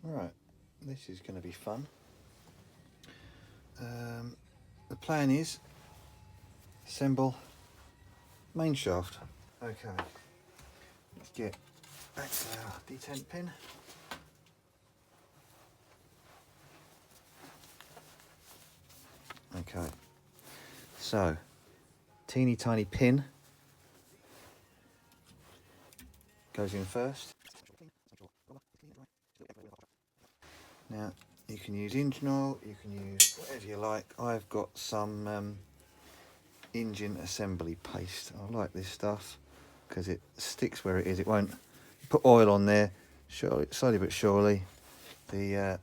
Right, this is going to be fun. The plan is assemble main shaft. Okay, let's get back to our detent pin. Okay, so teeny tiny pin goes in first. Now you can use engine oil, you can use whatever you like. I've got some engine assembly paste. I like this stuff because it sticks where it is. It won't put oil on there, surely, slowly but surely the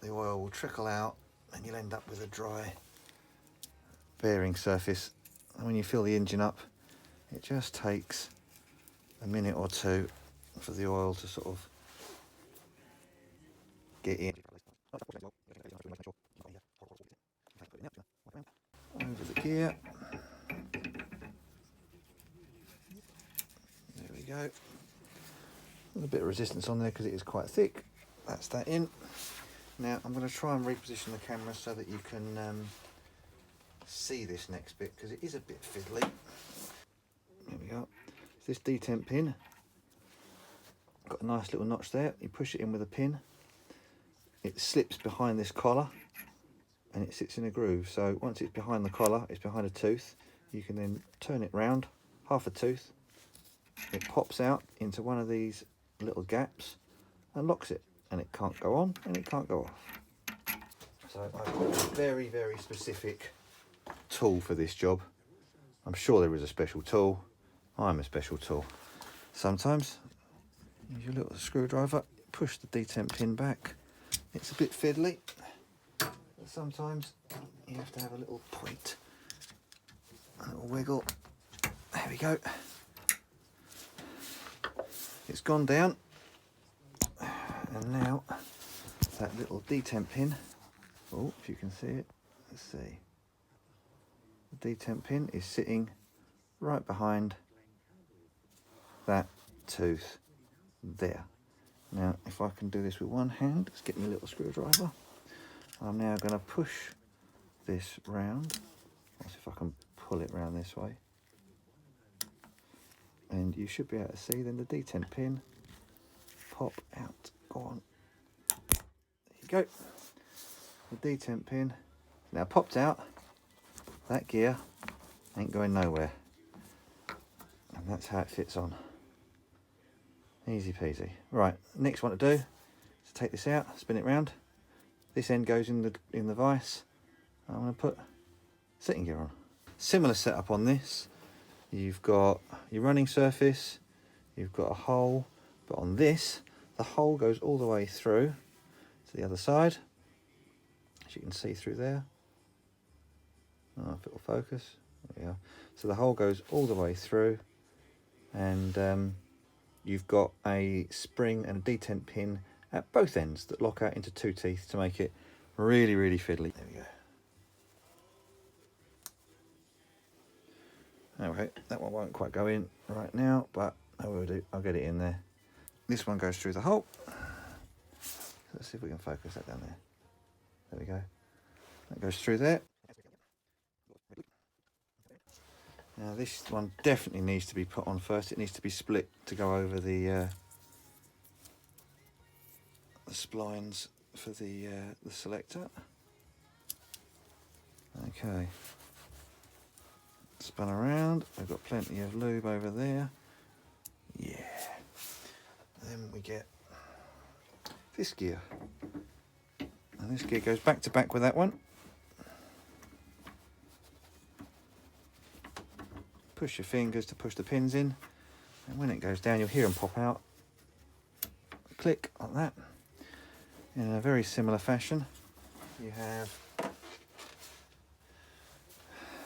oil will trickle out and you'll end up with a dry bearing surface. And when you fill the engine up, it just takes a minute or two for the oil to sort of get in. Over the gear. There we go. A bit of resistance on there because it is quite thick. That's that in. Now I'm going to try and reposition the camera so that you can see this next bit because it is a bit fiddly. There we go. This detent pin. Got a nice little notch there. You push it in with a pin. It slips behind this collar and it sits in a groove. So once it's behind the collar, it's behind a tooth. You can then turn it round, half a tooth. It pops out into one of these little gaps and locks it, and it can't go on and it can't go off. So I've got a very, very specific tool for this job. I'm sure there is a special tool. I'm a special tool. Sometimes use your little screwdriver, push the detent pin back. It's a bit fiddly, but sometimes you have to have a little point, a little wiggle. There we go. It's gone down, and now that little detent pin, oh, if you can see it, let's see. The detent pin is sitting right behind that tooth there. Now, if I can do this with one hand, let's get me a little screwdriver. I'm now going to push this round. Let's see if I can pull it round this way. And you should be able to see then the detent pin pop out. Go on. There you go. The detent pin now popped out. That gear ain't going nowhere. And that's how it fits on. Easy peasy. Right, next one to do is take this out, spin it round. This end goes in the vise. I'm going to put sitting gear on. Similar setup on this. You've got your running surface, you've got a hole, but on this, the hole goes all the way through to the other side, as you can see through there. Oh, if it'll focus. There we are. So the hole goes all the way through, and you've got a spring and a detent pin at both ends that lock out into two teeth to make it really, really fiddly. There we go. Okay, that one won't quite go in right now, but I will do. I'll get it in there. This one goes through the hole. Let's see if we can focus that down there. There we go. That goes through there. Now this one definitely needs to be put on first. It needs to be split to go over the splines for the selector. Okay. Spun around. We've got plenty of lube over there. Yeah. Then we get this gear. And this gear goes back to back with that one. Push your fingers to push the pins in, and when it goes down you'll hear them pop out. Click like that. In a very similar fashion, you have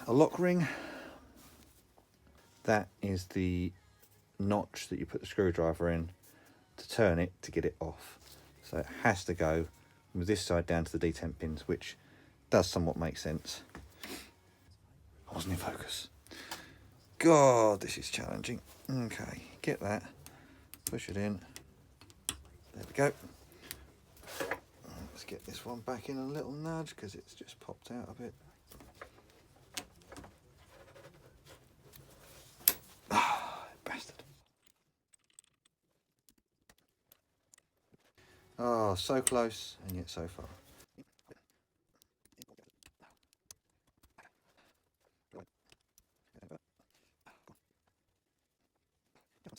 a lock ring. That is the notch that you put the screwdriver in to turn it to get it off. So it has to go with this side down to the detent pins, which does somewhat make sense. I wasn't in focus. God, this is challenging. Okay, get that, push it in, There we go. Let's get this one back in a little nudge because it's just popped out a bit. Ah, bastard. Oh, so close and yet so far.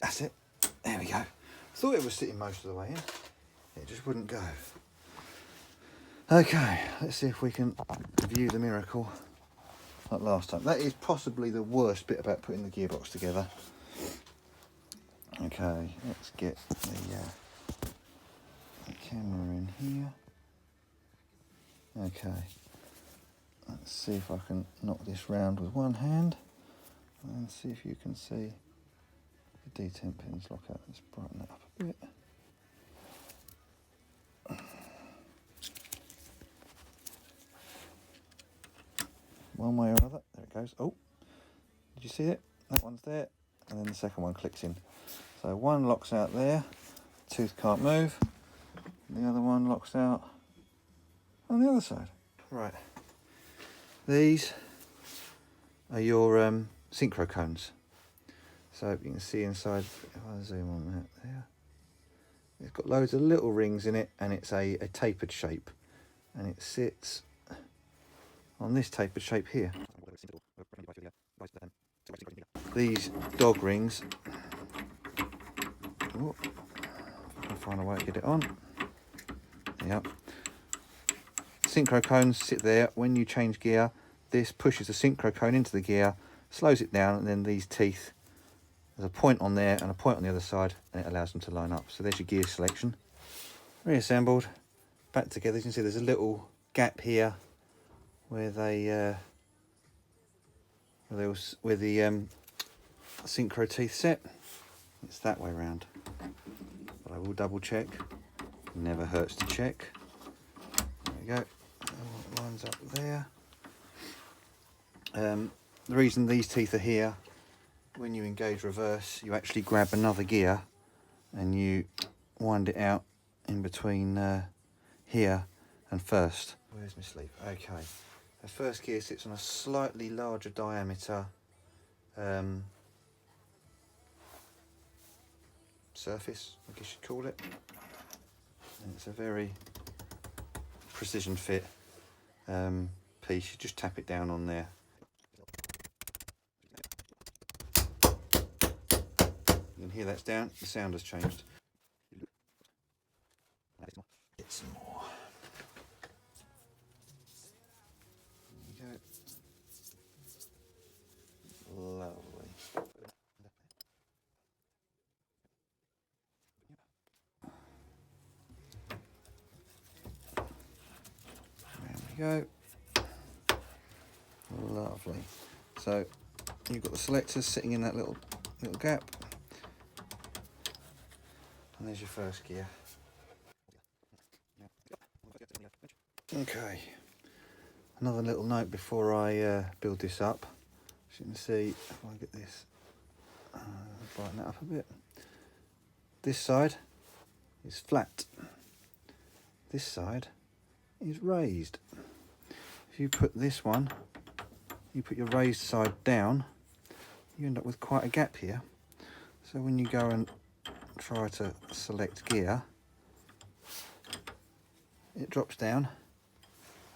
That's it. There we go. Thought it was sitting most of the way in. It just wouldn't go. Okay, let's see if we can view the miracle like last time. That is possibly the worst bit about putting the gearbox together. Okay, let's get the camera in here. Okay, let's see if I can knock this round with one hand and see if you can see the detent pins lock out. Let's brighten that up a bit. One way or other. There it goes. Oh, did you see it? That one's there, and then the second one clicks in. So one locks out there, tooth can't move. The other one locks out on the other side. Right. These are your synchro cones. So you can see inside, if I zoom on that there, it's got loads of little rings in it, and it's a tapered shape, and it sits on this tapered shape here. These dog rings, oh, I'll find a way to get it on. Yep. Synchro cones sit there. When you change gear, this pushes the synchro cone into the gear, slows it down, and then these teeth, there's a point on there and a point on the other side, and it allows them to line up. So there's your gear selection. Reassembled, back together. You can see there's a little gap here where the synchro teeth set. It's that way round, but I will double check. Never hurts to check. There we go. That lines up there. The reason these teeth are here, when you engage reverse, you actually grab another gear and you wind it out in between here and first. Where's my sleeve? Okay. The first gear sits on a slightly larger diameter surface, I guess you'd call it. And it's a very precision fit piece. You just tap it down on there. You can hear that's down, the sound has changed. Get some more. There you go. Lovely. There we go. Lovely. So you've got the selectors sitting in that little gap. And there's your first gear. Okay. Another little note before I build this up. As you can see, if I get this, brighten that up a bit. This side is flat. This side is raised. If you put this one, you put your raised side down, you end up with quite a gap here. So when you go and try to select gear, it drops down,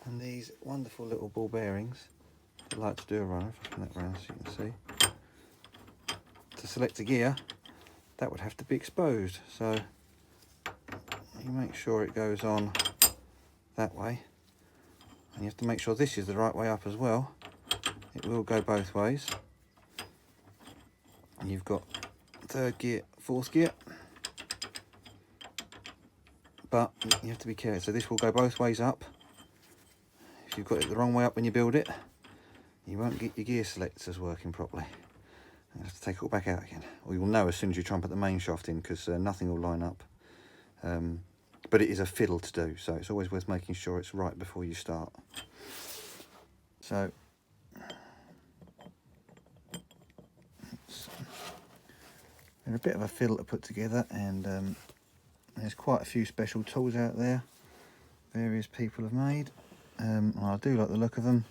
and these wonderful little ball bearings, I like to do a run, if I turn that round so you can see. To select a gear, that would have to be exposed, so you make sure it goes on that way, and you have to make sure this is the right way up as well. It will go both ways. And you've got third gear, fourth gear, but you have to be careful. So this will go both ways up. If you've got it the wrong way up when you build it, you won't get your gear selectors working properly. You have to take it all back out again. Or you'll know as soon as you try and put the main shaft in, because nothing will line up. But it is a fiddle to do, so it's always worth making sure it's right before you start. So they're a bit of a fiddle to put together, and There's quite a few special tools out there, various people have made. And I do like the look of them,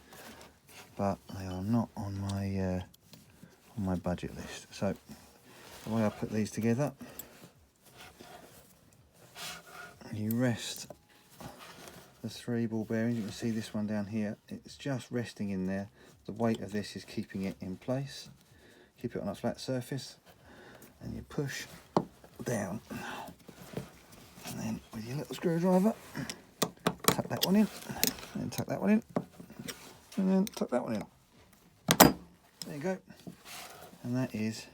but they are not on my budget list. So the way I put these together, you rest the 3 ball bearings. You can see this one down here, it's just resting in there. The weight of this is keeping it in place. Keep it on a flat surface, and you push down, and then with your little screwdriver tuck that one in, and then tuck that one in, and then tuck that one in. There you go, and that is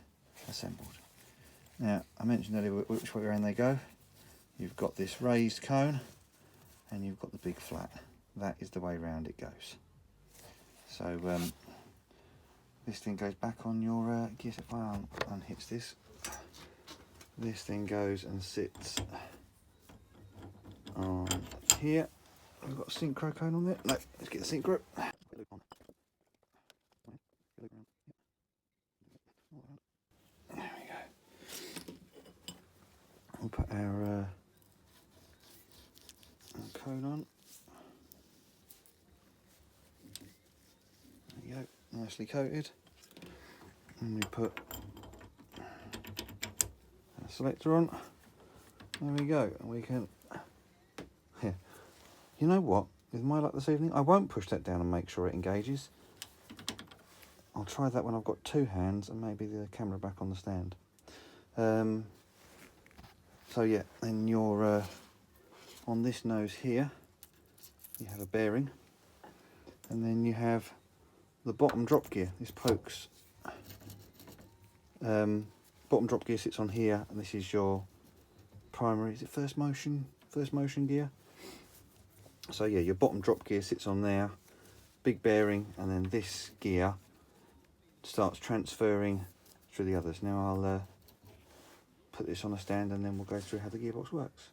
assembled. Now, I mentioned earlier which way around they go. You've got this raised cone, and you've got the big flat. That is the way round it goes. So this thing goes back on your gear. If I unhitch this, this thing goes and sits on here. We've got a synchro cone on there. No, let's get the synchro. There we go. We'll put our cone on. There we go, nicely coated. And we put a selector on. There we go, and we can. Yeah. You know what? With my luck this evening, I won't push that down and make sure it engages. I'll try that when I've got 2 hands and maybe the camera back on the stand. So yeah, then you're on this nose here, you have a bearing, and then you have the bottom drop gear. This pokes. Bottom drop gear sits on here, and this is your primary. Is it first motion gear? So yeah, your bottom drop gear sits on there, big bearing, and then this gear starts transferring through the others. Now I'll put this on a stand, and then we'll go through how the gearbox works.